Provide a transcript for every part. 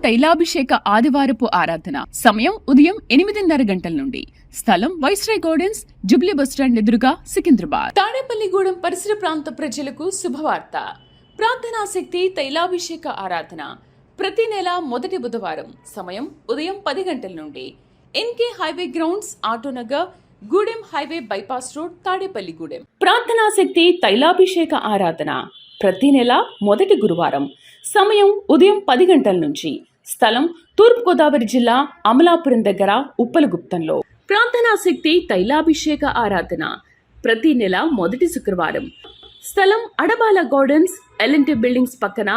తైలాభిషేక ఆదివారపు ఆరాధన. సమయం ఉదయం 8:30 గంటల నుండి. స్థలం వైస్రాయ్ గార్డెన్స్, జూబ్లీ బస్టాండ్ ఎదురుగా, సికింద్రాబాద్. తాడేపల్లిగూడెం పరిసర ప్రాంత ప్రజలకు శుభవార్త. ప్రార్థనాశక్తి తైలాభిషేక ఆరాధన ప్రతి నెల మొదటి బుధవారం. సమయం ఉదయం 10 గంటల నుండి. N K highway grounds, Autonagar, Gudem highway bypass road, Tadepalligudem. ప్రార్థనాశక్తి తైలాభిషేక ఆరాధన ప్రతి నెల మొదటి గురువారం. సమయం ఉదయం 10 గంటల నుంచి. స్థలం తూర్పుగోదావరి జిల్లా, అమలాపురం దగ్గర, ఉప్పలగుప్తంలో. ప్రార్థనాశక్తి తైలాభిషేక ఆరాధన ప్రతి నెల మొదటి శుక్రవారం. స్థలం అడబాల గార్డెన్స్, ఎల్ఎన్టీ బిల్డింగ్స్ పక్కన,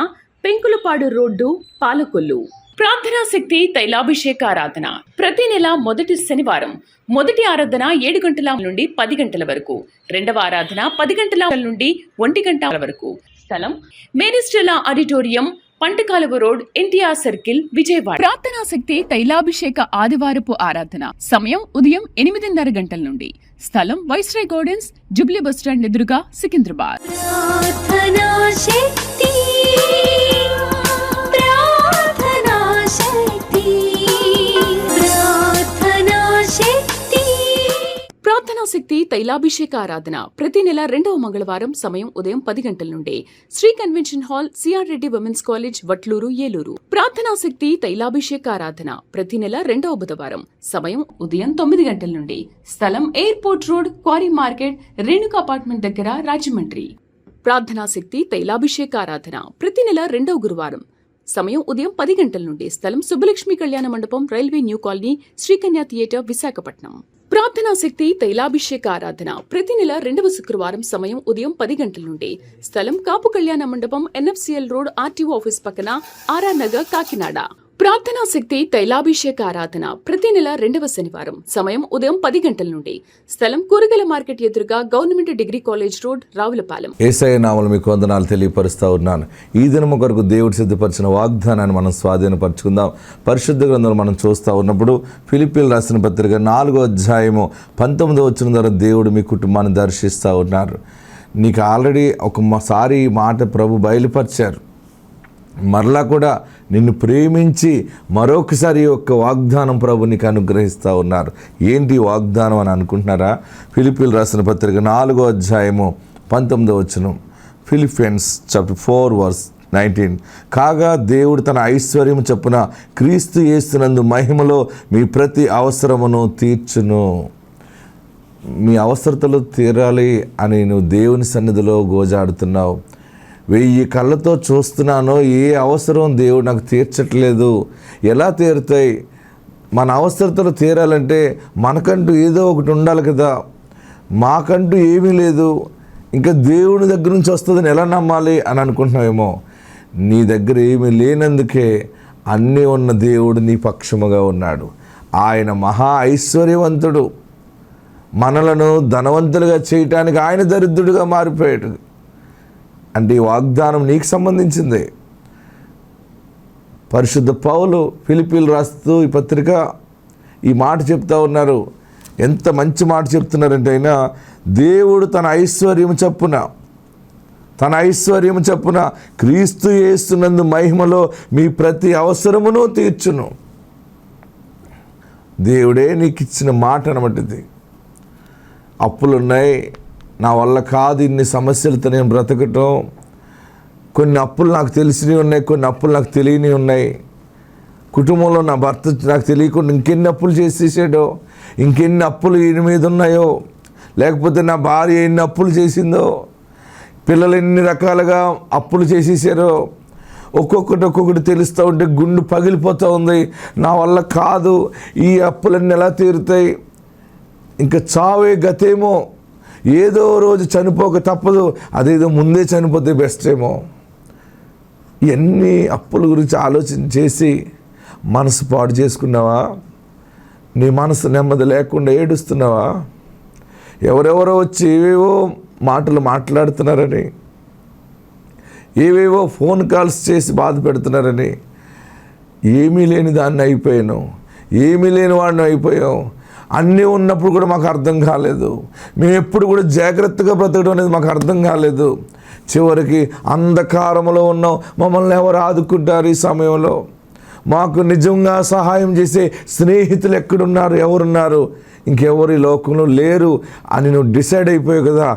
పెంకులపాడు రోడ్డు, పాలకొల్లు. ప్రార్థనాశక్తి తైలాభిషేక ఆరాధన ప్రతి నెల మొదటి శనివారం. మొదటి ఆరాధన 7 గంటల నుండి 10 గంటల వరకు. రెండవ ఆరాధన 10 గంటల నుండి 1 గంట వరకు. స్థలం మేరీస్టెల్లా auditorium, పంటకాలువ road, NTR circle, Vijayawada. ప్రార్థనాశక్తి తైలాభిషేక ఆదివారపు ఆరాధన సమయం ఉదయం 8:30 గంటల నుండి. స్థలం వైస్రాయ్ గార్డెన్స్, జూబ్లీ బస్టాండ్ ఎదురుగా, సికింద్రాబాద్. ప్రార్థనాశక్తి తైలాభిషేక ఆరాధన ప్రతి నెల 2వ మంగళవారం. సమయం ఉదయం 10 గంటల నుండి. Shri convention hall, CR Reddy women's college, Vatluru, Eluru. ప్రార్థనాశక్తి తైలాభిషేక ఆరాధన ప్రతి నెల 2వ బుధవారం. సమయం ఉదయం 9 గంటల నుండి. స్థలం airport road, quarry market, Renuka apartment దగ్గర, రాజమండ్రి. ప్రార్థనాశక్తి తైలాభిషేక ఆరాధన ప్రతి నెల 2వ గురువారం. సమయం ఉదయం 10 గంటల నుండి. స్థలం సుబ్బలక్ష్మి కళ్యాణ మండపం, railway new colony, Srikanya theatre, Visakhapatnam. ప్రార్థనాశక్తి తైలాభిషేక ఆరాధన ప్రతి నెల 2వ శుక్రవారం. సమయం ఉదయం 10 గంటల నుండి. స్థలం కాపు కళ్యాణ మండపం, ఎన్ఎఫ్సిఎల్ రోడ్, ఆర్టీఓ ఆఫీస్ పక్కన, ఆర్ఆర్ నగర్, కాకినాడ. ప్రార్థనాశక్తి తైలాభిషేక ఆరాధన ప్రతి నెల 2వ శనివారం. సమయం ఉదయం 10 గంటల నుండి. స్థలం కూరగాయల మార్కెట్ ఎదురుగా, government degree college road, Ravulapalem. Yesayya నామములో మీకు వందనాలు తెలియపరుస్తూ ఉన్నాను. ఈ దినము కొరకు దేవుడు సిద్ధపరిచిన వాగ్దానాన్ని మనం స్వాధీనపరచుకుందాం. పరిశుద్ధ గ్రంథంలో మనం చూస్తూ ఉన్నప్పుడు ఫిలిప్పీయులకు రాసిన పత్రిక 4వ అధ్యాయము 19వ వచనం ద్వారా దేవుడు మీ కుటుంబాన్ని దర్శిస్తూ ఉన్నారు. నీకు ఆల్రెడీ ఒకసారి ఈ మాట ప్రభు బయలుపరిచారు. మరలా కూడా నిన్ను ప్రేమించి మరొకసారి యొక్క వాగ్దానం ప్రభు నీకు అనుగ్రహిస్తూ ఉన్నారు. ఏంటి వాగ్దానం అని అనుకుంటున్నారా? ఫిలిప్పీయులకు రాసిన పత్రిక 4వ అధ్యాయము 19వ వచనం. Philippians chapter 4:19. కాగా దేవుడు తన ఐశ్వర్యం చొప్పున క్రీస్తు యేసునందు మహిమలో మీ ప్రతి అవసరమును తీర్చును. మీ అవసరతలు తీరాలి అని నువ్వు దేవుని సన్నిధిలో గోజాడుతున్నావు. 1000 కళ్ళతో చూస్తున్నానో ఏ అవసరం దేవుడు నాకు తీర్చట్లేదు. ఎలా తీరుతాయి? మన అవసరతలు తీరాలంటే మనకంటూ ఏదో ఒకటి ఉండాలి కదా. మాకంటూ ఏమీ లేదు, ఇంకా దేవుని దగ్గర నుంచి వస్తుందని ఎలా నమ్మాలి అని అనుకుంటున్నావేమో. నీ దగ్గర ఏమీ లేనందుకే అన్నీ ఉన్న దేవుడు నీ పక్షముగా ఉన్నాడు. ఆయన మహా ఐశ్వర్యవంతుడు. మనలను ధనవంతులుగా చేయటానికి ఆయన దరిద్రుడిగా మారిపోయాడు. అంటే ఈ వాగ్దానం నీకు సంబంధించింది. పరిశుద్ధ పౌలు ఫిలిప్పీయులకు రాస్తూ ఈ పత్రిక ఈ మాట చెప్తా ఉన్నారు. ఎంత మంచి మాట చెప్తున్నారంటే, అయినా దేవుడు తన ఐశ్వర్యము చొప్పున క్రీస్తు యేసునందు మహిమలో మీ ప్రతి అవసరమును తీర్చును. దేవుడే నీకు ఇచ్చిన మాట అనమాట ఇది. అప్పులున్నాయి, నా వల్ల కాదు ఇన్ని సమస్యలతో నేను బ్రతకటం. కొన్ని అప్పులు నాకు తెలిసినవి ఉన్నాయి, కొన్ని అప్పులు నాకు తెలియనివి ఉన్నాయి. కుటుంబంలో నా భర్త నాకు తెలియకుండా ఇంకెన్ని అప్పులు చేసేసాడో, ఇంకెన్ని అప్పులు ఈయన మీద ఉన్నాయో, లేకపోతే నా భార్య ఎన్ని అప్పులు చేసిందో, పిల్లలు ఎన్ని రకాలుగా అప్పులు చేసేసారో, ఒక్కొక్కటి తెలుస్తూ ఉంటే గుండు పగిలిపోతూ ఉంది. నా వల్ల కాదు, ఈ అప్పులన్నీ ఎలా తీరుతాయి, ఇంకా చావే గతేమో, ఏదో రోజు చనిపోక తప్పదు, అదేదో ముందే చనిపోతే బెస్ట్ ఏమో. ఇవన్నీ అప్పుల గురించి ఆలోచన చేసి మనసు పాడు చేసుకున్నావా? నీ మనసు నెమ్మది లేకుండా ఏడుస్తున్నావా? ఎవరెవరో వచ్చి ఏవేవో మాటలు మాట్లాడుతున్నారని, ఏవేవో ఫోన్ కాల్స్ చేసి బాధ పెడుతున్నారని, ఏమీ లేని దాన్ని అయిపోయాను, ఏమీ లేని వాడిని అయిపోయాం. అన్నీ ఉన్నప్పుడు కూడా మాకు అర్థం కాలేదు. మేము ఎప్పుడు కూడా జాగ్రత్తగా బ్రతకడం అనేది మాకు అర్థం కాలేదు. చివరికి అంధకారంలో ఉన్నాం, మమ్మల్ని ఎవరు ఆదుకుంటారు ఈ సమయంలో? మాకు నిజంగా సహాయం చేసే స్నేహితులు ఎక్కడున్నారు, ఎవరున్నారు, ఇంకెవరు ఈ లోకంలో లేరు అని నువ్వు డిసైడ్ అయిపోయావు కదా.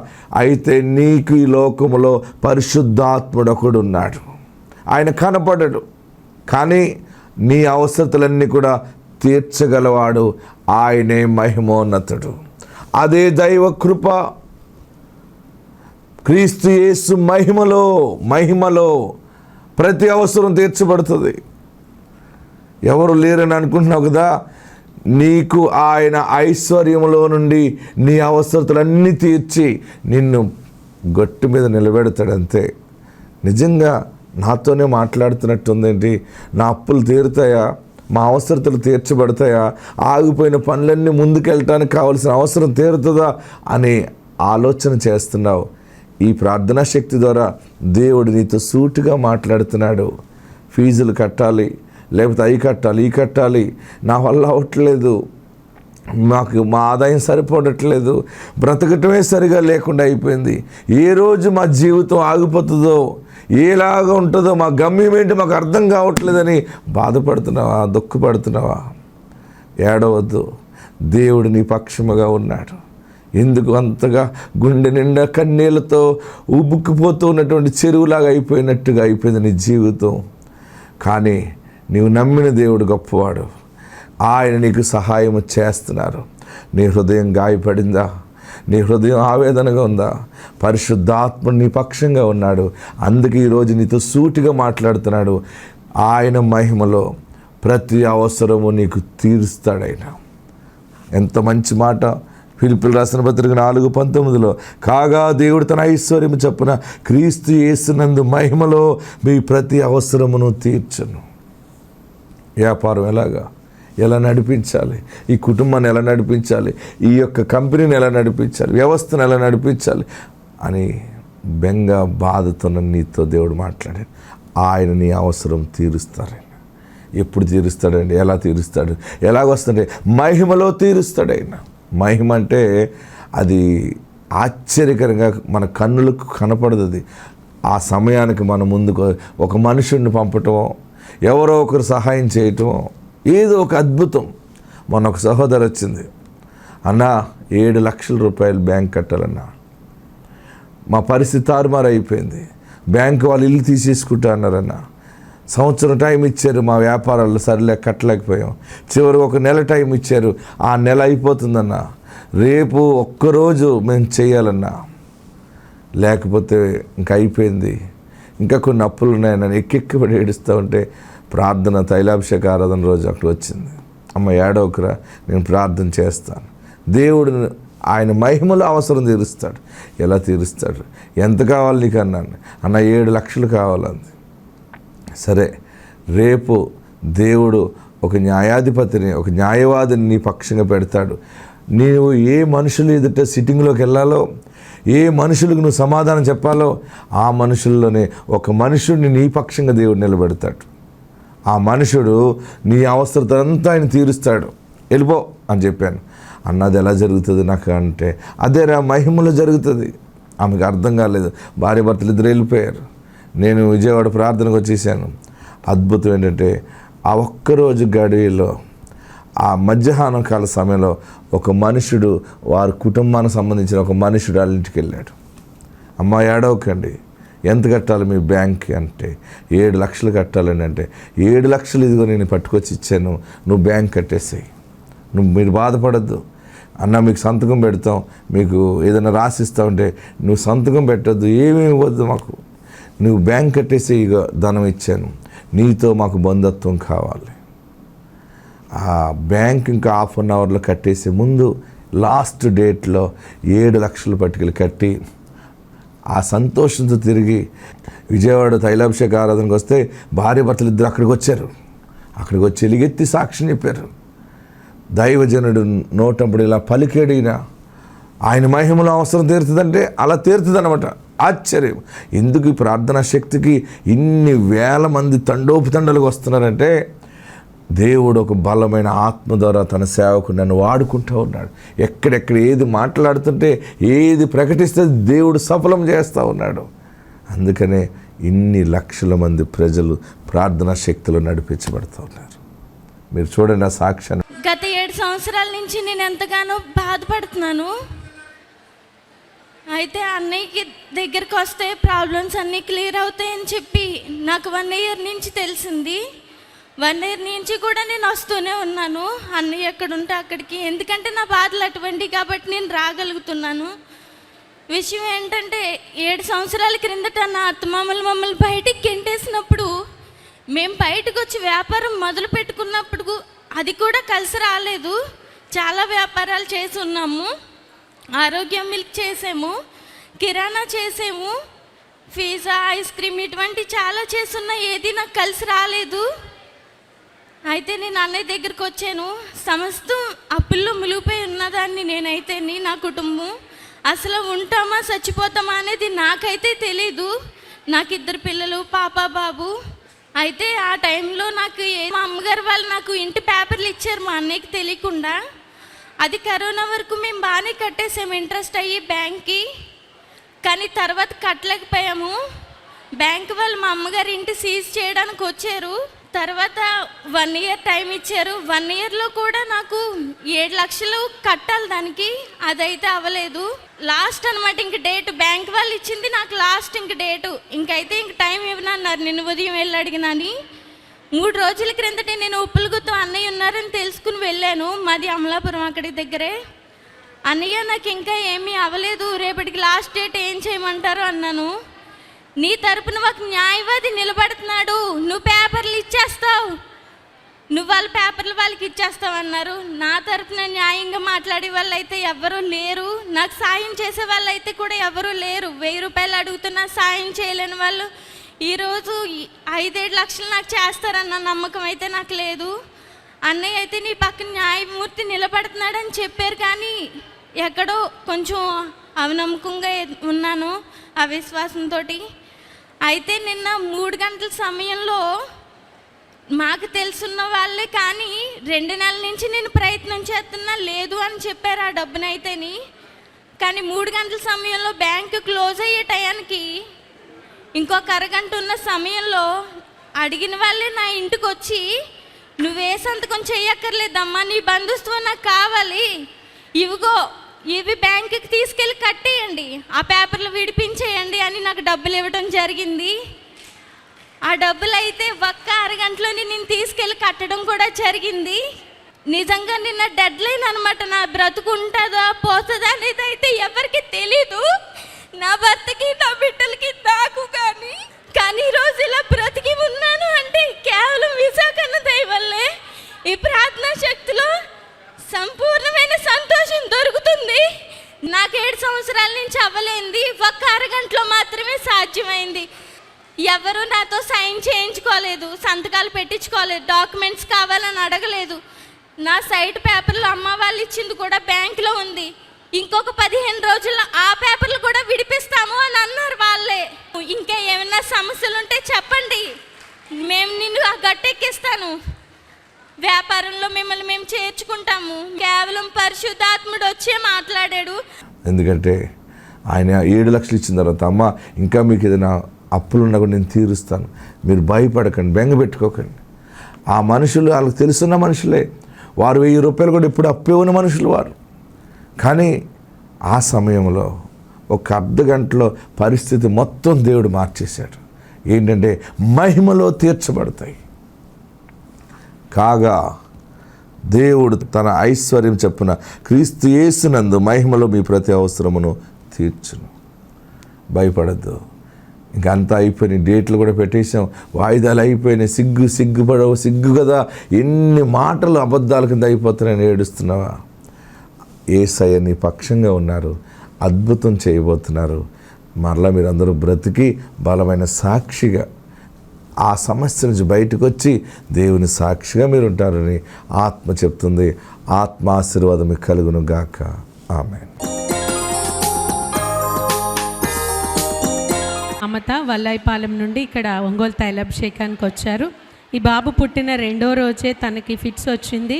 అయితే నీకు ఈ లోకంలో పరిశుద్ధాత్ముడు ఒకడు ఉన్నాడు. ఆయన కనపడడు, కానీ నీ అవసరతలన్నీ కూడా తీర్చగలవాడు. ఆయనే మహిమోన్నతుడు. అదే దైవ కృప. క్రీస్తు యేసు మహిమలో ప్రతి అవసరం తీర్చబడుతుంది. ఎవరు లేరని అనుకుంటున్నావు కదా, నీకు ఆయన ఐశ్వర్యంలో నుండి నీ అవసరతలన్నీ తీర్చి నిన్ను గట్టు మీద నిలబెడతాడంతే. నిజంగా నాతోనే మాట్లాడుతున్నట్టుందేంటి, నా అప్పులు తీరుతాయా, మా అవసరతలు తీర్చబడతాయా, ఆగిపోయిన పనులన్నీ ముందుకెళ్ళటానికి కావాల్సిన అవసరం తీరుతుందా అని ఆలోచన చేస్తున్నావు. ఈ ప్రార్థనా శక్తి ద్వారా దేవుడు నీతో సూటిగా మాట్లాడుతున్నాడు. ఫీజులు కట్టాలి, లేకపోతే అవి కట్టాలి, ఈ కట్టాలి, నా వల్ల అవ్వట్లేదు, మా ఆదాయం సరిపోవట్లేదు, బ్రతకటమే సరిగా లేకుండా అయిపోయింది, ఏ రోజు మా జీవితం ఆగిపోతుందో, ఏలాగా ఉంటుందో, మా గమ్యం ఏంటి మాకు అర్థం కావట్లేదని బాధపడుతున్నావా, దుఃఖపడుతున్నావా? ఏడవద్దు, దేవుడు నీ పక్షముగా ఉన్నాడు. ఎందుకు అంతగా గుండె నిండా కన్నీళ్లతో ఉబ్బుకుపోతూ ఉన్నటువంటి చెరువులాగా అయిపోయింది నీ జీవితం? కానీ నీవు నమ్మిన దేవుడు గొప్పవాడు. ఆయన నీకు సహాయం చేస్తున్నారు. నీ హృదయం గాయపడిందా? నీ హృదయం ఆవేదనగా ఉందా? పరిశుద్ధాత్మ నీ పక్షంగా ఉన్నాడు. అందుకే ఈరోజు నీతో సూటిగా మాట్లాడుతున్నాడు. ఆయన మహిమలో ప్రతి అవసరము నీకు తీరుస్తాడైన. ఎంత మంచి మాట! ఫిలిప్పీయులకు రాసిన పత్రిక 4:19 కాగా దేవుడు తన ఐశ్వర్యం చొప్పున క్రీస్తు యేసునందు మహిమలో మీ ప్రతి అవసరమును తీర్చును. వ్యాపారం ఎలా నడిపించాలి, ఈ కుటుంబాన్ని ఎలా నడిపించాలి, ఈ యొక్క కంపెనీని ఎలా నడిపించాలి, వ్యవస్థను ఎలా నడిపించాలి అని బెంగ బాధతో నీతో దేవుడు మాట్లాడాడు. ఆయన నీ అవసరం తీరుస్తాడు. ఎప్పుడు తీరుస్తాడండి? ఎలా తీరుస్తాడు? ఎలాగొస్తాడే? మహిమలో తీరుస్తాడు ఆయన. మహిమ అంటే అది ఆశ్చర్యకరంగా మన కన్నులకు కనపడదు. అది ఆ సమయానికి మన ముందుకు ఒక మనుషుడిని పంపటం, ఎవరో ఒకరు సహాయం చేయటం, ఏదో ఒక అద్భుతం. మొన్న ఒక సహోదరు వచ్చింది, అన్నా 7 లక్షల రూపాయలు బ్యాంక్ కట్టాలన్నా, మా పరిస్థితి తారుమారు అయిపోయింది, బ్యాంకు వాళ్ళు ఇల్లు తీసేసుకుంటా అన్నారన్నా, సంవత్సరం టైం ఇచ్చారు, మా వ్యాపారాలు సరిలే కట్టలేకపోయాం, చివరికి 1 నెల టైం ఇచ్చారు, ఆ నెల అయిపోతుందన్నా, రేపు ఒక్కరోజు మేము చేయాలన్నా, లేకపోతే ఇంక అయిపోయింది, ఇంకా కొన్ని అప్పులు ఉన్నాయని ఎక్కెక్కబడి ఏడుస్తూ ఉంటే ప్రార్థన తైలాభిషేక ఆరాధన రోజు అక్కడ వచ్చింది. అమ్మ ఏడవకురా, నేను ప్రార్థన చేస్తాను. దేవుడు ఆయన మహిమలో అవసరం తీరుస్తాడు. ఎలా తీరుస్తాడు? ఎంత కావాలి నీకు అన్నాను. అన్న 7 లక్షలు కావాలంది. సరే, రేపు దేవుడు ఒక న్యాయాధిపతిని, ఒక న్యాయవాదిని నీ పక్షంగా పెడతాడు. నీవు ఏ మనుషులు ఎదుట సిట్టింగ్లోకి వెళ్ళాలో, ఏ మనుషులకు నువ్వు సమాధానం చెప్పాలో, ఆ మనుషుల్లోనే ఒక మనుషుడిని నీ పక్షంగా దేవుడు నిలబెడతాడు. ఆ మనుషుడు నీ అవసరతంతా ఆయన తీరుస్తాడు. వెళ్ళిపో అని చెప్పాను. అన్నది ఎలా జరుగుతుంది నాకు అంటే, అదేరా మహిమలో జరుగుతుంది. ఆమెకు అర్థం కాలేదు. భార్య భర్తలు ఇద్దరు వెళ్ళిపోయారు. నేను విజయవాడ ప్రార్థనకు వచ్చేసాను. అద్భుతం ఏంటంటే, ఆ ఒక్కరోజు గడిలో, ఆ మధ్యాహ్నం కాల సమయంలో ఒక మనుషుడు, వారి కుటుంబానికి సంబంధించిన ఒక మనుషుడు వాళ్ళ ఇంటికి వెళ్ళాడు. అమ్మ ఏడవకండి, ఎంత కట్టాలి మీ బ్యాంక్కి అంటే, 7 లక్షలు కట్టాలని అంటే, 7 లక్షలు ఇదిగో నేను పట్టుకొచ్చి ఇచ్చాను, నువ్వు బ్యాంక్ కట్టేసాయి, మీరు బాధపడద్దు అన్న, మీకు సంతకం పెడతాం, మీకు ఏదైనా రాసిస్తామంటే నువ్వు సంతకం పెట్టద్దు, ఏమీ ఇవ్వద్దు మాకు, నువ్వు బ్యాంక్ కట్టేసి ఇక ధనం ఇచ్చాను, నీతో మాకు బంధుత్వం కావాలి. ఆ బ్యాంక్ ఇంకా 1/2 అవర్లో కట్టేసే ముందు లాస్ట్ డేట్లో 7 లక్షలు పట్టుకెళ్ళి కట్టి, ఆ సంతోషంతో తిరిగి విజయవాడ తైలాభిషేక ఆరాధనకు వస్తే భార్య భర్తలు ఇద్దరు అక్కడికి వచ్చారు. అక్కడికి వచ్చి ఎలుగెత్తి సాక్ష్యం చెప్పారు. దైవజనుడు నోటప్పుడు ఇలా పలికేడినా ఆయన మహిమలో అవసరం తీరుతుందంటే అలా తీరుతుంది అనమాట. ఆశ్చర్యం. ఎందుకు ఈ ప్రార్థనా శక్తికి ఇన్ని వేల మంది తండోపతండలుగా వస్తున్నారంటే, దేవుడు ఒక బలమైన ఆత్మ ద్వారా తన సేవకు నన్ను వాడుకుంటూ ఉన్నాడు. ఎక్కడెక్కడ ఏది మాట్లాడుతుంటే, ఏది ప్రకటిస్తే దేవుడు సఫలం చేస్తూ ఉన్నాడు. అందుకనే ఇన్ని లక్షల మంది ప్రజలు ప్రార్థనా శక్తిలో నడిపించబడుతూ ఉన్నారు. మీరు చూడండి ఆ సాక్ష్యాన్ని. గత 7 సంవత్సరాల నుంచి నేను ఎంతగానో బాధపడుతున్నాను. అయితే అన్నయ్యకి దగ్గరికి వస్తే ప్రాబ్లమ్స్ అన్నీ క్లియర్ అవుతాయని చెప్పి నాకు 1 ఇయర్ నుంచి తెలిసింది. 1 ఇయర్ నుంచి కూడా నేను వస్తూనే ఉన్నాను అన్నయ్య ఎక్కడుంటే అక్కడికి. ఎందుకంటే నా బాధలు అటువంటివి కాబట్టి నేను రాగలుగుతున్నాను. విషయం ఏంటంటే 7 సంవత్సరాల క్రిందట నా అత్తమామలు మమ్మల్ని బయటికి గెంటేసినప్పుడు మేము బయటకు వచ్చి వ్యాపారం మొదలు పెట్టుకున్నప్పుడు అది కూడా కలిసి రాలేదు. చాలా వ్యాపారాలు చేసి ఉన్నాము. ఆరోగ్య మిల్క్ చేసాము, కిరాణా చేసాము, పిజ్జా, ఐస్ క్రీమ్ ఇటువంటి చాలా చేస్తున్నా ఏది నాకు కలిసి రాలేదు. అయితే నేను అన్నయ్య దగ్గరికి వచ్చాను. సమస్తం అప్పుల్లో మునిగిపోయి ఉన్నదాన్ని నేనైతే నా కుటుంబం. అసలు ఉంటామా చచ్చిపోతామా అనేది నాకైతే తెలీదు. నాకు 2 పిల్లలు, పాప బాబు. అయితే ఆ టైంలో నాకు మా అమ్మగారు వాళ్ళు నాకు ఇంటి పేపర్లు ఇచ్చారు మా అన్నయ్యకి తెలియకుండా. అది కరోనా వరకు మేము బాగానే కట్టేసాము ఇంట్రెస్ట్ అయ్యి బ్యాంక్కి. కానీ తర్వాత కట్టలేకపోయాము. బ్యాంక్ వాళ్ళు మా అమ్మగారి ఇంటి సీజ్ చేయడానికి వచ్చారు. తర్వాత 1 ఇయర్ టైం ఇచ్చారు. 1 ఇయర్లో కూడా నాకు 7 లక్షలు కట్టాలి దానికి. అదైతే అవ్వలేదు. లాస్ట్ అనమాట ఇంక డేట్ బ్యాంక్ వాళ్ళు ఇచ్చింది నాకు లాస్ట్ ఇంక డేటు. ఇంకైతే ఇంక టైం ఇవ్వనన్నారు. నిన్న ఉదయం వెళ్ళి అడిగినాని 3 రోజుల క్రిందటే నేను ఉప్పులగుతో అన్నయ్య ఉన్నారని తెలుసుకుని వెళ్ళాను. మాది అమలాపురం అక్కడి దగ్గరే. అన్నయ్య నాకు ఇంకా ఏమీ అవ్వలేదు, రేపటికి లాస్ట్ డేట్ ఏం చేయమంటారు అన్నాను. నీ తరపున ఒక న్యాయవాది నిలబడుతున్నాడు, నువ్వు పేపర్లు ఇచ్చేస్తావు, నువ్వు వాళ్ళ పేపర్లు వాళ్ళకి ఇచ్చేస్తావు అన్నారు. నా తరపున న్యాయంగా మాట్లాడే వాళ్ళు అయితే ఎవరూ లేరు. నాకు సాయం చేసే వాళ్ళు అయితే కూడా ఎవరూ లేరు. 1000 రూపాయలు అడుగుతున్నా సాయం చేయలేని వాళ్ళు ఈరోజు 5-7 లక్షలు నాకు చేస్తారన్న నమ్మకం అయితే నాకు లేదు. అన్నయ్య అయితే నీ పక్కన న్యాయమూర్తి నిలబడుతున్నాడని చెప్పారు, కానీ ఎక్కడో కొంచెం అవనమ్మకంగా ఉన్నాను ఆ విశ్వాసంతో. అయితే నిన్న 3 గంటల సమయంలో మాకు తెలుసున్న వాళ్ళే కానీ 2 నెలల నుంచి నేను ప్రయత్నం చేస్తున్నా లేదు అని చెప్పారు ఆ డబ్బునైతేని. కానీ 3 గంటల సమయంలో బ్యాంకు క్లోజ్ అయ్యే టయానికి ఇంకొక అరగంట ఉన్న సమయంలో అడిగిన వాళ్ళే నా ఇంటికి వచ్చి, నువ్వే సంతకం చెయ్యక్కర్లేదమ్మా, నీ బంధుత్వం నాకు కావాలి, ఇవిగో ఇవి బ్యాంకుకి తీసుకెళ్ళి కట్టేయండి, ఆ పేపర్లు విడిపించేయండి అని నాకు డబ్బులు ఇవ్వడం జరిగింది. ఆ డబ్బులు అయితే ఒక్క అరగంటలోనే నేను తీసుకెళ్ళి కట్టడం కూడా జరిగింది. నిజంగా నిన్న డెడ్ లైన్ అనమాట. నా బ్రతుకు ఉంటుందా పోతుందా అనేది అయితే ఎవరికి తెలీదు, నా భర్తకి నా బిడ్డలకి నాకు. కానీ ఈరోజు ఇలా బ్రతికి ఉన్నాను అంటే కేవలం విశాఖన్న దయ వల్లే. ఈ ప్రార్థనా శక్తిలో సంపూర్ణమైన సంతోషం దొరుకుతుంది. నాకు 7 సంవత్సరాల నుంచి అవ్వలేంది ఒక్క అరగంటలో మాత్రమే సాధ్యమైంది. ఎవరు నాతో సైన్ చేయించుకోలేదు, సంతకాలు పెట్టించుకోలేదు, డాక్యుమెంట్స్ కావాలని అడగలేదు. నా సైట్ పేపర్లు అమ్మ వాళ్ళు ఇచ్చింది కూడా బ్యాంకులో ఉంది. ఇంకొక 15 రోజుల్లో ఆ పేపర్లు కూడా విడిపిస్తాము అని అన్నారు వాళ్ళే. ఇంకా ఏమైనా సమస్యలు ఉంటే చెప్పండి, మేము నిన్ను ఆ గట్టెక్కిస్తాను, వ్యాపారంలో మిమ్మల్ని మేము చేర్చుకుంటాము. కేవలం పరిశుద్ధాత్ముడు వచ్చే మాట్లాడాడు. ఎందుకంటే ఆయన 7 లక్షలు ఇచ్చిన తర్వాత, అమ్మ ఇంకా మీకు ఏదైనా అప్పులున్నా కూడా నేను తీరుస్తాను, మీరు భయపడకండి, బెంగ పెట్టుకోకండి. ఆ మనుషులు వాళ్ళకి తెలుసున్న మనుషులే, వారు 1000 రూపాయలు కూడా ఇప్పుడు అప్పు ఇవ్వని మనుషులు వారు. కానీ ఆ సమయంలో ఒక అర్ధ గంటలో పరిస్థితి మొత్తం దేవుడు మార్చేశాడు. ఏంటంటే మహిమలో తీర్చబడతాయి. కాగా దేవుడు తన ఐశ్వర్యం చొప్పున క్రీస్తు యేసునందు మహిమలో మీ ప్రతి అవసరమును తీర్చును. భయపడద్దు. ఇంకా అంతా అయిపోయినాయి, డేట్లు కూడా పెట్టేసాం, వాయిదాలు అయిపోయినాయి, సిగ్గు కదా, ఎన్ని మాటలు అబద్ధాల కింద అయిపోతున్నాయని ఏడుస్తున్నావా? యేసయ్య నీ పక్షంగా ఉన్నారు, అద్భుతం చేయబోతున్నారు. మరలా మీరందరూ బ్రతికి బలమైన సాక్షిగా ఆ సమస్య నుంచి బయటకు వచ్చి దేవుని సాక్షిగా మీరు ఉంటారని ఆత్మ చెప్తుంది. ఆత్మ ఆశీర్వాదం మీకు కలుగును గాక. ఆమేన్. అమత వల్లాయిపాలెం నుండి ఇక్కడ ఒంగోలు తైలాభిషేకానికి వచ్చారు. ఈ బాబు పుట్టిన 2వ రోజే తనకి ఫిట్స్ వచ్చింది.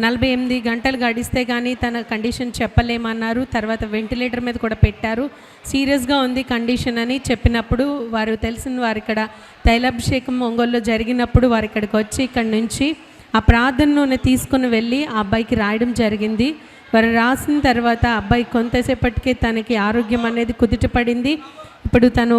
48 గంటలు గడిస్తే కానీ తన కండిషన్ చెప్పలేమన్నారు. తర్వాత వెంటిలేటర్ మీద కూడా పెట్టారు. సీరియస్గా ఉంది కండిషన్ అని చెప్పినప్పుడు వారు తెలిసిన వారు ఇక్కడ తైలాభిషేకం ఒంగోలులో జరిగినప్పుడు వారు ఇక్కడికి వచ్చి ఇక్కడి నుంచి ఆ ప్రార్థనను తీసుకుని వెళ్ళి ఆ అబ్బాయికి రాయడం జరిగింది. వారు రాసిన తర్వాత అబ్బాయి కొంతసేపటికే తనకి ఆరోగ్యం అనేది కుదుటపడింది. ఇప్పుడు తను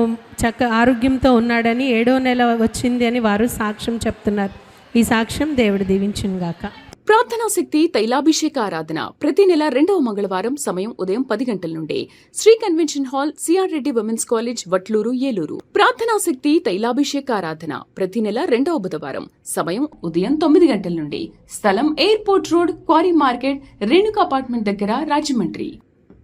ఆరోగ్యంతో ఉన్నాడని 7వ నెల వచ్చింది అని వారు సాక్ష్యం చెప్తున్నారు. ఈ సాక్ష్యం దేవుడు దీవించును గాక. ప్రార్థనా శక్తి తైలాభిషేక ఆరాధన ప్రతి నెల 2వ మంగళవారం సమయం ఉదయం 10 గంటల నుండి Shri convention hall, CR Reddy women's college, Vatluru, Eluru. ప్రార్థనా శక్తి తైలాభిషేక ఆరాధన ప్రతి నెల 2వ బుధవారం సమయం ఉదయం 9 గంటల నుండి స్థలం airport road, quarry market, Renuka apartment దగ్గర, రాజమండ్రి.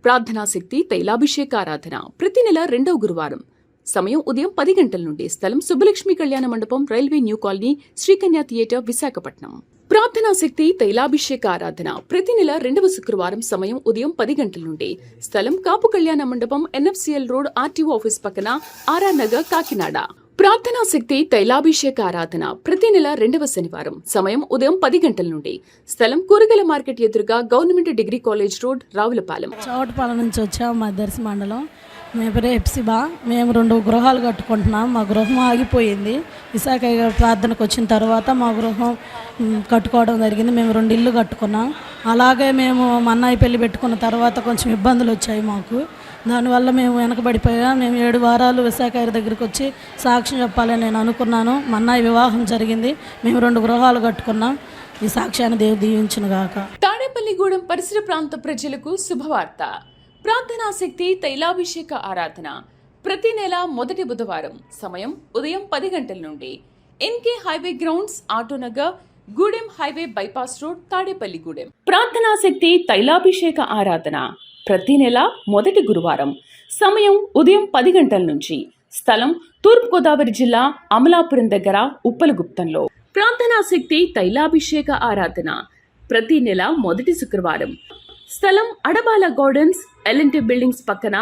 ప్రార్థనా శక్తి తైలాభిషేక ఆరాధన ప్రతి నెల 2వ గురువారం సమయం ఉదయం 10 గంటల నుండి స్థలం సుబ్బలక్ష్మి కళ్యాణ మండపం, railway new colony, Srikanya theatre, Visakhapatnam. ప్రార్థనా శక్తి తైలాభిషేక ఆరాధన ప్రతి నెల 2వ శుక్రవారం సమయం ఉదయం 10 గంటల నుండి స్థలం కాపు కళ్యాణ మండపం, ఎన్ఎఫ్సిఎల్ రోడ్, ఆర్టీఓ ఆఫీస్ పక్కన, ఆర్ఆర్ నగర్, కాకినాడ. ప్రార్థనా శక్తి తైలాభిషేక ఆరాధన ప్రతి నెల 2వ శనివారం సమయం ఉదయం 10 గంటల నుండి స్థలం కూరగాయల మార్కెట్ ఎదురుగా, government degree college road, Ravulapalem. Chowtapalem నుంచి వచ్చాము, మా దర్శి మండలం. మేము పేరు ఎప్సిబా. మేము 2 గృహాలు కట్టుకుంటున్నాం. మా గృహం ఆగిపోయింది. విశాఖ ప్రార్థనకు వచ్చిన తర్వాత మా గృహం కట్టుకోవడం జరిగింది. మేము 2 ఇళ్ళు కట్టుకున్నాం. అలాగే మేము మన్నాయి పెళ్లి పెట్టుకున్న తర్వాత కొంచెం ఇబ్బందులు వచ్చాయి మాకు. దానివల్ల మేము వెనకబడిపోయాం. మేము 7 వారాలు విశాఖ దగ్గరికి వచ్చి సాక్ష్యం చెప్పాలని నేను అనుకున్నాను. మన్నాయి వివాహం జరిగింది. మేము 2 గృహాలు కట్టుకున్నాం. ఈ సాక్ష్యాన్ని దేవుడు దీవించును గాక. తాడేపల్లిగూడెం పరిసర ప్రాంత ప్రజలకు శుభవార్త. ప్రార్థనా శక్తి తైలాభిషేక ఆరాధన ప్రతి నెల మొదటి బుధవారం సమయం ఉదయం 10 గంటల నుండి N K highway grounds, Autonagar, Gudem highway bypass road, Tadepalligudem. ప్రార్థనా శక్తి తైలాభిషేక ఆరాధన ప్రతి నెల మొదటి గురువారం సమయం ఉదయం 10 గంటల నుంచి స్థలం తూర్పుగోదావరి జిల్లా, అమలాపురం దగ్గర, ఉప్పలగుప్తంలో. ప్రార్థనా శక్తి తైలాభిషేక ఆరాధన ప్రతి నెల మొదటి శుక్రవారం స్థలం అడబాల గార్డెన్స్, ఎల్ఎన్టీ బిల్డింగ్స్ పక్కన,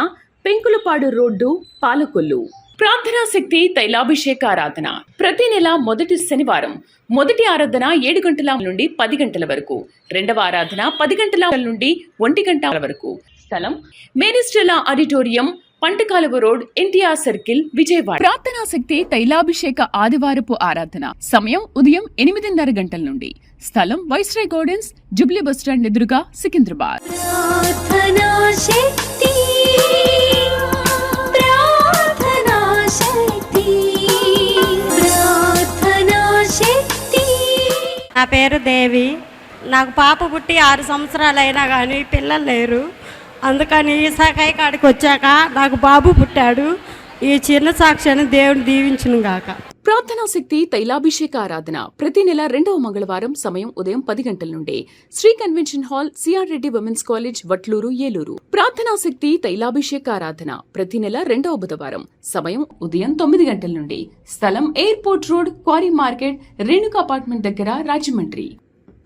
పెంకులపాడు రోడ్డు, పాలకొల్లు. ప్రార్థనా శక్తి తైలాభిషేక ఆరాధన ప్రతి నెల మొదటి శనివారం మొదటి ఆరాధన 7 గంటల నుండి 10 గంటల వరకు, 2వ ఆరాధన 10 గంటల నుండి 1 గంట వరకు. స్థలం Maris Stella auditorium, పంటకాలువ road, NTR circle, Vijayawada. ప్రార్థనా శక్తి తైలాభిషేక ఆదివారపు ఆరాధన సమయం ఉదయం 8:30 గంటల నుండి స్థలం వైస్రాయ్ గార్డెన్స్, జుబ్లీ బస్టాండ్ ఎదురుగా, సికింద్రాబాద్. నా పేరు దేవి. నాకు పాప పుట్టి 6 సంవత్సరాలు అయినా కానీ పిల్లలు లేరు. అందుకని ఈసాకాయ కాడికి వచ్చాక నాకు బాబు పుట్టాడు. ఈ చిన్న సాక్ష్యాన్ని దేవుని దీవించును గాక. ప్రార్థనా శక్తి తైలాభిషేక ఆరాధన ప్రతి నెల 2వ మంగళవారం సమయం ఉదయం 10 గంటల నుండి Shri convention hall, CR Reddy women's college, Vatluru, Eluru. ప్రార్థనా శక్తి తైలాభిషేక ఆరాధన ప్రతి నెల 2వ బుధవారం సమయం ఉదయం 9 గంటల నుండి స్థలం airport road, quarry market, Renuka apartment దగ్గర, రాజమండ్రి.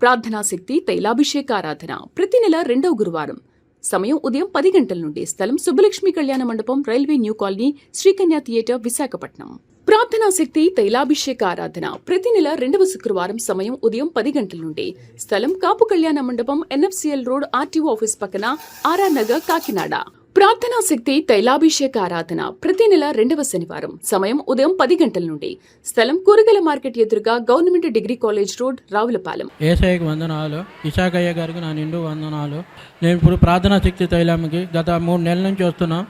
ప్రార్థనా శక్తి తైలాభిషేక ఆరాధన ప్రతి నెల 2వ గురువారం సమయం ఉదయం 10 గంటల నుండి స్థలం సుబ్బలక్ష్మి కళ్యాణ మండపం, railway new colony, Srikanya theatre, Visakhapatnam. ప్రార్థనా శక్తి తైలాభిషేక ఆరాధన ప్రతి నెల 2వ శుక్రవారం సమయం ఉదయం 10 గంటల నుండి స్థలం కాపు కళ్యాణ మండపం, ఎన్ఎఫ్సిఎల్ రోడ్, ఆర్టీఓ ఆఫీస్ పక్కన, ఆర్ఆర్ నగర్, కాకినాడ. ప్రార్థనా శక్తి తైలాభిషేక ఆరాధన ప్రతి నెల 2వ శనివారం సమయం ఉదయం 10 గంటల నుండి స్థలం కూరగాయల మార్కెట్ ఎదురుగా, government degree college road, Ravulapalem. ఏసఐకి వందనాలు. ఇషాకయ్య గారికి నా నిండు వందనాలు. నేను ఇప్పుడు ప్రార్థనా శక్తి తైలంకి గత 3 నెలల నుంచి వస్తున్నాం.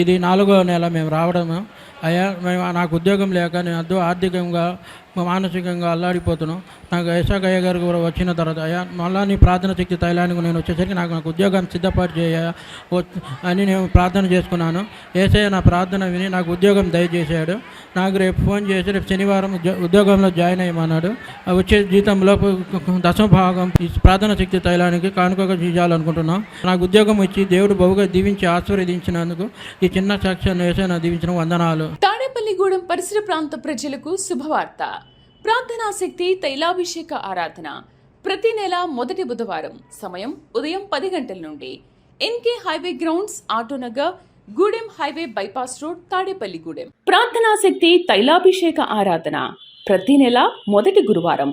ఇది 4వ నెల మేము రావడము. అయ్యా, నాకు ఉద్యోగం లేక నేను ఆర్థికంగా, మానసికంగా అల్లాడిపోతున్నాం. నాకు ఇషాకయ్య గారు కూడా వచ్చిన తర్వాత, అయ్యా మళ్ళీ నీ ప్రార్థన శక్తి తైలానికి నేను వచ్చేసరికి నాకు ఉద్యోగం సిద్ధపాటు చేయ అని నేను ప్రార్థన చేసుకున్నాను. ఏసయ్య నా ప్రార్థన విని నాకు ఉద్యోగం దయచేశాడు. నాకు రేపు ఫోన్ చేసి రేపు శనివారం ఉద్యోగంలో జాయిన్ అయ్యమన్నాడు. వచ్చే జీతంలో 10వ భాగం ఈ ప్రార్థన శక్తి తైలానికి కానుకగా చేయాలనుకుంటున్నాం. నాకు ఉద్యోగం వచ్చి దేవుడు బహుగా దీవించి ఆశీర్వదించినందుకు ఈ చిన్న సాక్ష్యాన్ని ఏసయ్య దీవించిన వందనాలు. తాడేపల్లిగూడెం పరిసర ప్రాంత ప్రజలకు శుభవార్త. ప్రార్థనా శక్తి తైలాభిషేక ఆరాధన ప్రతి నెల మొదటి బుధవారం సమయం ఉదయం 10 గంటల నుండి N K highway grounds, Autonagar, Gudem highway bypass road, Tadepalligudem. ప్రార్థనా శక్తి తైలాభిషేక ఆరాధన ప్రతి నెల మొదటి గురువారం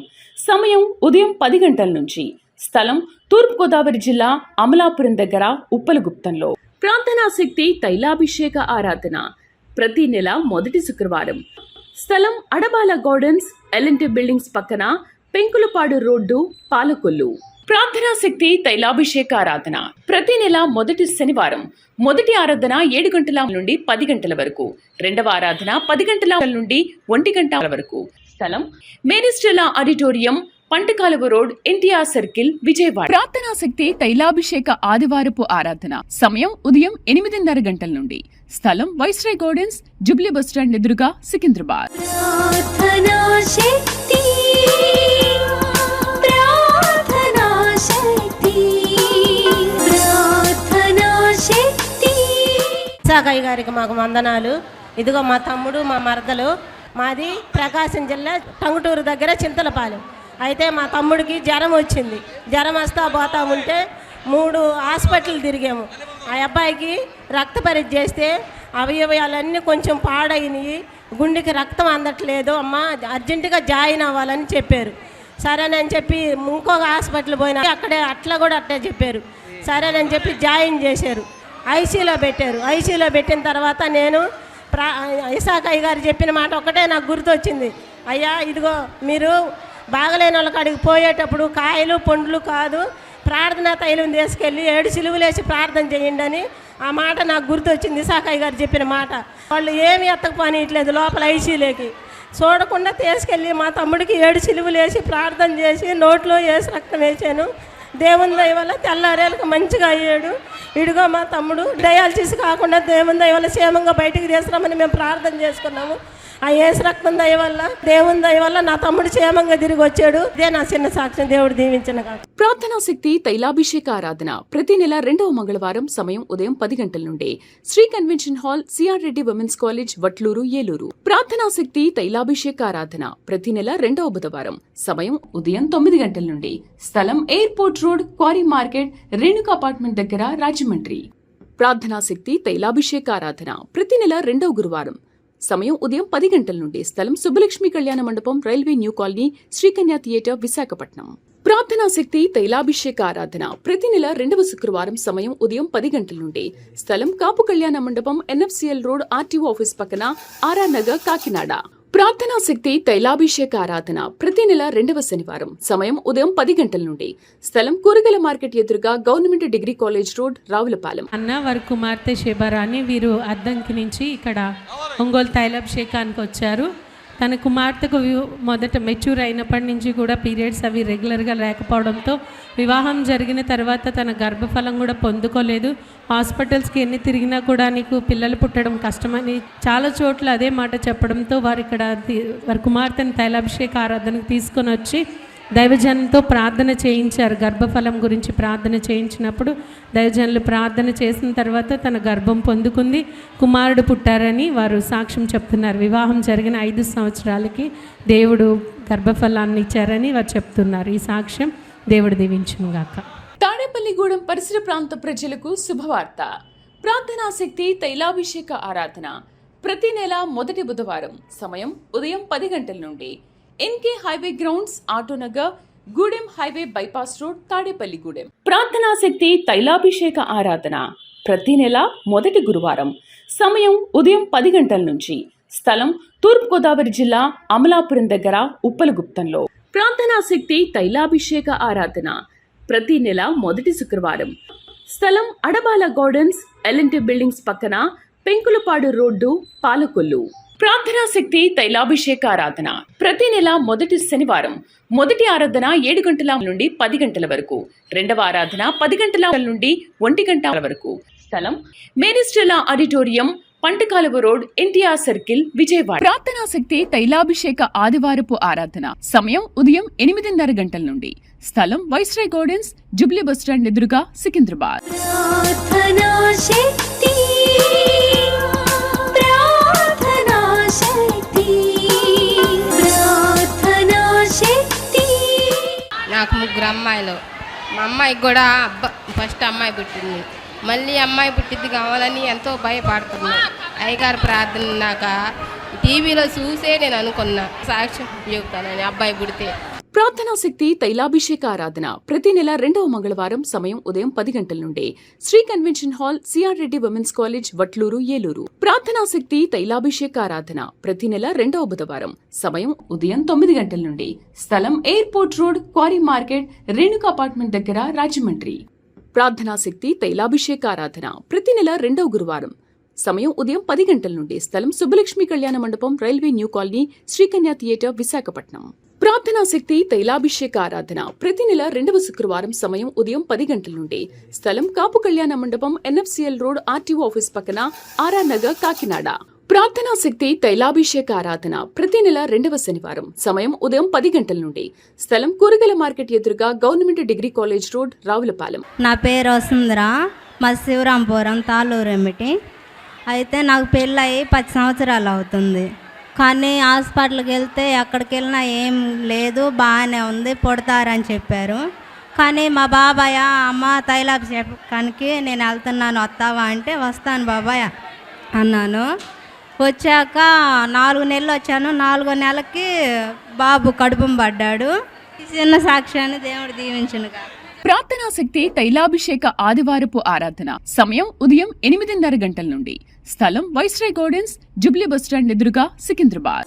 సమయం ఉదయం 10 గంటల నుంచి స్థలం తూర్పుగోదావరి జిల్లా అమలాపురం దగ్గర ఉప్పలగుప్తంలో. ప్రార్థనా శక్తి తైలాభిషేక ఆరాధన ప్రతి నెల మొదటి శుక్రవారం. స్థలం అడబాల గార్డెన్స్, ఎల్ఎన్టీ బిల్డింగ్స్ పక్కన, పెంకులపాడు రోడ్డు, పాలకొల్లు. ప్రార్థనా శక్తి తైలాభిషేక ఆరాధన ప్రతి నెల మొదటి శనివారం. మొదటి ఆరాధన 7 గంటల నుండి 10 గంటల వరకు. రెండవ ఆరాధన 10 గంటల నుండి 1 గంట వరకు. స్థలం మేరీస్టెల్లా auditorium, పంటకాలువ road, NTR circle, Vijayawada. ప్రార్థనా శక్తి తైలాభిషేక ఆదివారపు ఆరాధన సమయం ఉదయం 8:30 గంటల నుండి. స్థలం వైస్రాయ్ గార్డెన్స్, జుబ్లీ బస్టాండ్ ఎదురుగా, సికింద్రాబాద్. ఇసాకయ్య గారికి మాకు వందనాలు. ఇదిగో మా తమ్ముడు, మా మరదలు. మాది ప్రకాశం జిల్లా టంగుటూరు దగ్గర చింతలపాలెం. అయితే మా తమ్ముడికి జ్వరం వచ్చింది. జ్వరం వస్తా పోతా ఉంటే 3 హాస్పిటల్ తిరిగాము. ఆ అబ్బాయికి రక్త పరీక్ష చేస్తే అవయవాలన్నీ కొంచెం పాడైనవి, గుండెకి రక్తం అందట్లేదు, అమ్మ అర్జెంటుగా జాయిన్ అవ్వాలని చెప్పారు. సరేనని చెప్పి ఇంకొక హాస్పిటల్ పోయినా అక్కడే అట్టే చెప్పారు. సరేనని చెప్పి జాయిన్ చేశారు. ఐసీలో పెట్టారు. ఐసీలో పెట్టిన తర్వాత నేను ఇసాకయ్య గారు చెప్పిన మాట ఒకటే నాకు గుర్తొచ్చింది. అయ్యా, ఇదిగో మీరు బాగలేని వాళ్ళ కాడికి పోయేటప్పుడు కాయలు పండ్లు కాదు, ప్రార్థనా తైలం తీసుకెళ్ళి 7 సిలువలేసి ప్రార్థన చేయండి అని ఆ మాట నాకు గుర్తొచ్చింది. ఇసాకయ్య గారు చెప్పిన మాట. వాళ్ళు ఏమి ఎత్తకపోనియట్లేదు లోపల ఐసీలోకి. చూడకుండా తీసుకెళ్ళి మా తమ్ముడికి 7 సిలువలేసి ప్రార్థన చేసి నోట్లో వేసి రక్తం వేసాను. దేవుని దయ వల్ల తెల్లారేళ్ళకి మంచిగా అయ్యాడు. ఇడిగో మా తమ్ముడు డయాలసిస్ కాకుండా దేవుని దయ వల్ల క్షేమంగా బయటికి తీసుకురామని మేము ప్రార్థన చేసుకున్నాము. ఆ యేసు రక్తం దయ వల్ల, దేవుని దయ వల్ల నా తమ్ముడు క్షేమంగా తిరిగి వచ్చాడు. ఇదే నా చిన్న సాక్ష్యం. దేవుడు దీవించిన కాదు. ప్రార్థనా శక్తి తైలాభిషేక ఆరాధన ప్రతి నెల 2వ మంగళవారం. సమయం ఉదయం 10 గంటల నుండి. Shri convention hall, CR Reddy women's college, Vatluru, Eluru. ప్రార్థనా శక్తి తైలాభిషేక ఆరాధన ప్రతి నెల 2వ బుధవారం. సమయం ఉదయం 9 గంటల నుండి. స్థలం airport road, quarry market, Renuka apartment దగ్గర, రాజమండ్రి. ప్రార్థనా శక్తి తైలాభిషేక ఆరాధన ప్రతి నెల 2వ గురువారం. సమయం ఉదయం 10 గంటల నుండి. స్థలం సుబ్బలక్ష్మి కళ్యాణ మండపం, railway new colony, Srikanya theatre, Visakhapatnam. ప్రార్థనా శక్తి తైలాభిషేక ఆరాధన ప్రతి నెల 2వ శుక్రవారం. సమయం ఉదయం 10 గంటల నుండి. స్థలం కాపు కళ్యాణ మండపం, ఎన్ఎఫ్సిఎల్ రోడ్, ఆర్టీఓ ఆఫీస్ పక్కన, ఆర్ఆర్ నగర్, కాకినాడ. ప్రార్థనా శక్తి తైలాభిషేక ఆరాధన ప్రతి నెల 2వ శనివారం. సమయం ఉదయం 10 గంటల నుండి. స్థలం కూరగాయల మార్కెట్ ఎదురుగా, government degree college road, Ravulapalem. అన్న వారి కుమార్తె శేబరాని వీరు అద్దంకి నుంచి ఇక్కడ ఒంగోలు తైలాభిషేకానికి వచ్చారు. తన కుమార్తెకు మొదట మెచ్యూర్ అయినప్పటి నుంచి కూడా పీరియడ్స్ అవి రెగ్యులర్గా లేకపోవడంతో వివాహం జరిగిన తర్వాత తన గర్భఫలం కూడా పొందుకోలేదు. హాస్పిటల్స్కి ఎన్ని తిరిగినా కూడా నీకు పిల్లలు పుట్టడం కష్టమని చాలా చోట్ల అదే మాట చెప్పడంతో వారు ఇక్కడ వారి కుమార్తెను తైలాభిషేక ఆరాధనకు తీసుకొని వచ్చి దైవజనంతో ప్రార్థన చేయించారు. గర్భఫలం గురించి ప్రార్థన చేయించినప్పుడు దైవజనులు ప్రార్థన చేసిన తర్వాత తన గర్భం పొందుకుంది, కుమారుడు పుట్టారని వారు సాక్ష్యం చెప్తున్నారు. వివాహం జరిగిన 5 సంవత్సరాలకి దేవుడు గర్భఫలాన్ని ఇచ్చారని వారు చెప్తున్నారు. ఈ సాక్ష్యం దేవుడు దీవించును గాక. తాడేపల్లిగూడెం పరిసర ప్రాంత ప్రజలకు శుభవార్త. ప్రార్థనా శక్తి తైలాభిషేక ఆరాధన ప్రతి నెల మొదటి బుధవారం. సమయం ఉదయం 10 గంటల నుండి. N K highway grounds, Autonagar, Gudem highway bypass road, Tadepalligudem. ప్రార్థనా శక్తి తైలాభిషేక ఆరాధన ప్రతి నెల మొదటి గురువారం. సమయం ఉదయం 10 గంటల నుంచి. స్థలం తూర్పుగోదావరి జిల్లా అమలాపురం దగ్గర, ఉప్పలగుప్తంలో. ప్రార్థనా శక్తి తైలాభిషేక ఆరాధన ప్రతి నెల మొదటి శుక్రవారం. స్థలం అడబాల గార్డెన్స్, ఎల్ఎన్టీ బిల్డింగ్స్ పక్కన, పెంకులపాడు రోడ్డు, పాలకొల్లు. ప్రార్థనా శక్తి తైలాభిషేక ఆరాధన ప్రతి నెల మొదటి శనివారం. మొదటి ఆరాధన 7 గంటల నుండి 10 గంటల వరకు. రెండవ ఆరాధన 10 గంటల నుండి 1 గంట వరకు. స్థలం మేరీస్టెల్లా auditorium, పంటకాలువ road, NTR circle, Vijayawada. ప్రార్థనా శక్తి తైలాభిషేక ఆదివారపు ఆరాధన సమయం ఉదయం 8:30 గంటల నుండి. స్థలం వైస్రాయ్ గార్డెన్స్, జుబ్లీ బస్టాండ్ ఎదురుగా, సికింద్రాబాద్. నాకు 3 అమ్మాయిలు. మా అమ్మాయికి కూడా ఫస్ట్ అమ్మాయి పుట్టింది. మళ్ళీ అమ్మాయి పుట్టింది కావాలని ఎంతో భయపడుతున్నా. అయ్యగారు ప్రార్థన నాక టీవీలో చూసే నేను అనుకున్నా సాక్ష్యం చెబుతానని అబ్బాయి పుడితే. ప్రార్థనా శక్తి తైలాభిషేక ఆరాధన ప్రతి నెల 2వ మంగళవారం సమయం ఉదయం 10 గంటల నుండి Shri convention hall CR Reddy women's college Vatluru Eluru. ప్రార్థనా శక్తి తైలాభిషేక ఆరాధన ప్రతి నెల 2వ బుధవారం సమయం ఉదయం 9 గంటల నుండి స్థలం airport road, quarry market, Renuka apartment దగ్గర, రాజమండ్రి. ప్రార్థనా శక్తి తైలాభిషేక ఆరాధన ప్రతి నెల 2వ గురువారం సమయం ఉదయం 10 గంటల నుండి స్థలం సుబ్బలక్ష్మి కళ్యాణ మండపం, railway new colony, Srikanya theatre, Visakhapatnam. ప్రార్థనా శక్తి తైలాభిషేక ఆరాధన ప్రతి నెల 2వ శుక్రవారం సమయం ఉదయం 10 గంటల నుండి స్థలం కాపు కళ్యాణ మండపం, ఎన్ఎఫ్సిఎల్ రోడ్, ఆర్టీఓ ఆఫీస్ పక్కన, ఆర్ఆర్ నగర్, కాకినాడ. ప్రార్థనా శక్తి తైలాభిషేక ఆరాధన ప్రతి నెల 2వ శనివారం సమయం ఉదయం 10 గంటల నుండి స్థలం కూరగాయల మార్కెట్ ఎదురుగా, government degree college road, Ravulapalem. నా పేరు వసుంధరా, మా శివరాంపురం, తాళూరు ఎమ్మిటి. అయితే నాకు పెళ్ళయి 10 సంవత్సరాలు అవుతుంది. కానీ హాస్పిటల్కి వెళ్తే ఎక్కడికి వెళ్ళినా ఏం లేదు, బాగానే ఉంది, పుడతారని చెప్పారు. కానీ మా బాబాయ్, అమ్మ తైలాభిషేకానికి నేను వెళ్తున్నాను, వస్తావా అంటే వస్తాను బాబాయ్ అన్నాను. వచ్చాక 4 నెలలు వచ్చాను. 4వ నెలకి బాబు కడుపుం పడ్డాడు. ఈ చిన్న సాక్ష్యాన్ని దేవుడు దీవించునుగా. ప్రార్థనా శక్తి తైలాభిషేక ఆదివారపు ఆరాధన సమయం ఉదయం 8:30 గంటల నుండి స్థలం వైస్రాయ్ గార్డెన్స్, జూబ్లీ బస్టాండ్ ఎదురుగా, సికింద్రాబాద్.